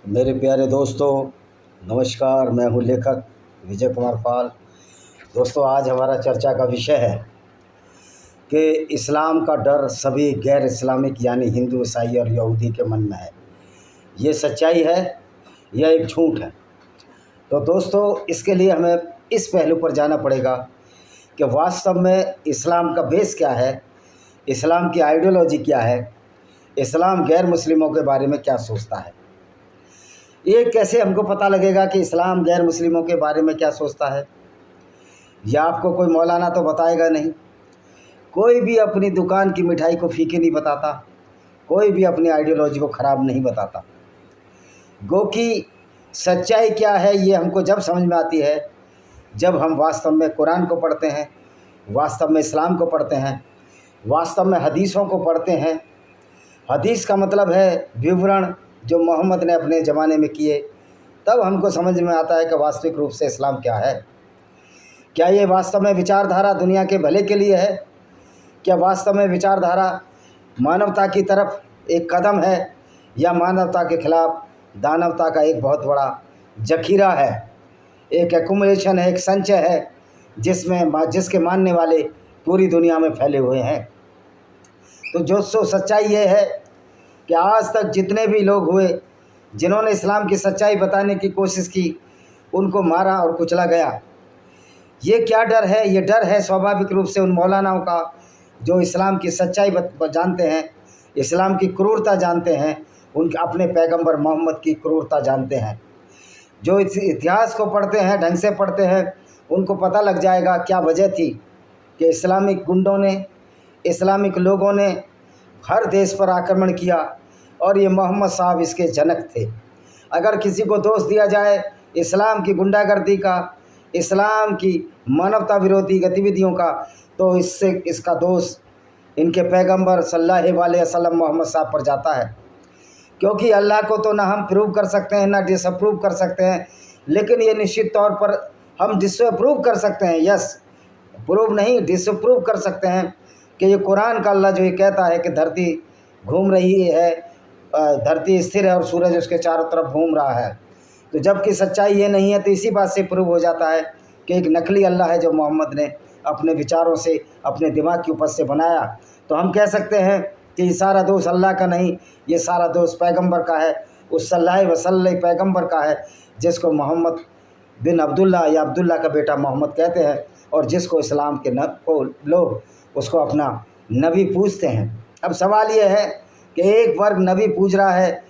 मेरे प्यारे दोस्तों, नमस्कार। मैं हूँ लेखक विजय कुमार पाल। दोस्तों, आज हमारा चर्चा का विषय है कि इस्लाम का डर सभी गैर इस्लामिक यानी हिंदू, ईसाई और यहूदी के मन में है। ये सच्चाई है या एक झूठ है? तो दोस्तों, इसके लिए हमें इस पहलू पर जाना पड़ेगा कि वास्तव में इस्लाम का बेस क्या है, इस्लाम की आइडियोलॉजी क्या है, इस्लाम गैर मुस्लिमों के बारे में क्या सोचता है। ये कैसे हमको पता लगेगा कि इस्लाम गैर मुस्लिमों के बारे में क्या सोचता है? या आपको कोई मौलाना तो बताएगा नहीं। कोई भी अपनी दुकान की मिठाई को फीकी नहीं बताता, कोई भी अपनी आइडियोलॉजी को ख़राब नहीं बताता। गो कि सच्चाई क्या है ये हमको जब समझ में आती है जब हम वास्तव में कुरान को पढ़ते हैं, वास्तव में इस्लाम को पढ़ते हैं, वास्तव में हदीसों को पढ़ते हैं। हदीस का मतलब है विवरण जो मोहम्मद ने अपने ज़माने में किए। तब हमको समझ में आता है कि वास्तविक रूप से इस्लाम क्या है। क्या ये वास्तव में विचारधारा दुनिया के भले के लिए है? क्या वास्तव में विचारधारा मानवता की तरफ एक कदम है, या मानवता के खिलाफ दानवता का एक बहुत बड़ा जखीरा है, एक एक्युमुलेशन है, एक संचय है जिसके मानने वाले पूरी दुनिया में फैले हुए हैं? तो सच्चाई ये है कि आज तक जितने भी लोग हुए जिन्होंने इस्लाम की सच्चाई बताने की कोशिश की, उनको मारा और कुचला गया। ये क्या डर है? ये डर है स्वाभाविक रूप से उन मौलानाओं का जो इस्लाम की सच्चाई जानते हैं, इस्लाम की क्रूरता जानते हैं, उनके अपने पैगंबर मोहम्मद की क्रूरता जानते हैं। जो इस इतिहास को पढ़ते हैं, ढंग से पढ़ते हैं, उनको पता लग जाएगा क्या वजह थी कि इस्लामिक गुंडों ने, इस्लामिक लोगों ने हर देश पर आक्रमण किया और ये मोहम्मद साहब इसके जनक थे। अगर किसी को दोष दिया जाए इस्लाम की गुंडागर्दी का, इस्लाम की मानवता विरोधी गतिविधियों का, तो इसका दोष इनके पैगंबर सल्लल्लाहु अलैहि वसल्लम मोहम्मद साहब पर जाता है। क्योंकि अल्लाह को तो ना हम प्रूव कर सकते हैं ना डिसअप्रूव कर सकते हैं, लेकिन ये निश्चित तौर पर हम डिसअप्रूव कर सकते हैं। यस, प्रूव नहीं, डिसअप्रूव कर सकते हैं कि ये कुरान का अल्लाह जो ये कहता है कि धरती घूम रही है, धरती स्थिर है और सूरज उसके चारों तरफ घूम रहा है। तो जबकि सच्चाई ये नहीं है, तो इसी बात से प्रूव हो जाता है कि एक नकली अल्लाह है जो मोहम्मद ने अपने विचारों से, अपने दिमाग की उपज से बनाया। तो हम कह सकते हैं कि ये सारा दोष अल्लाह का नहीं, ये सारा दोष पैगंबर का है, उस सल्लल्लाहु अलैहि वसल्लम पैगंबर का है जिसको मोहम्मद बिन अब्दुल्ला या अब्दुल्ला का बेटा मोहम्मद कहते हैं, और जिसको इस्लाम के लोग उसको अपना नबी पूजते हैं। अब सवाल ये है कि एक वर्ग नबी पूज रहा है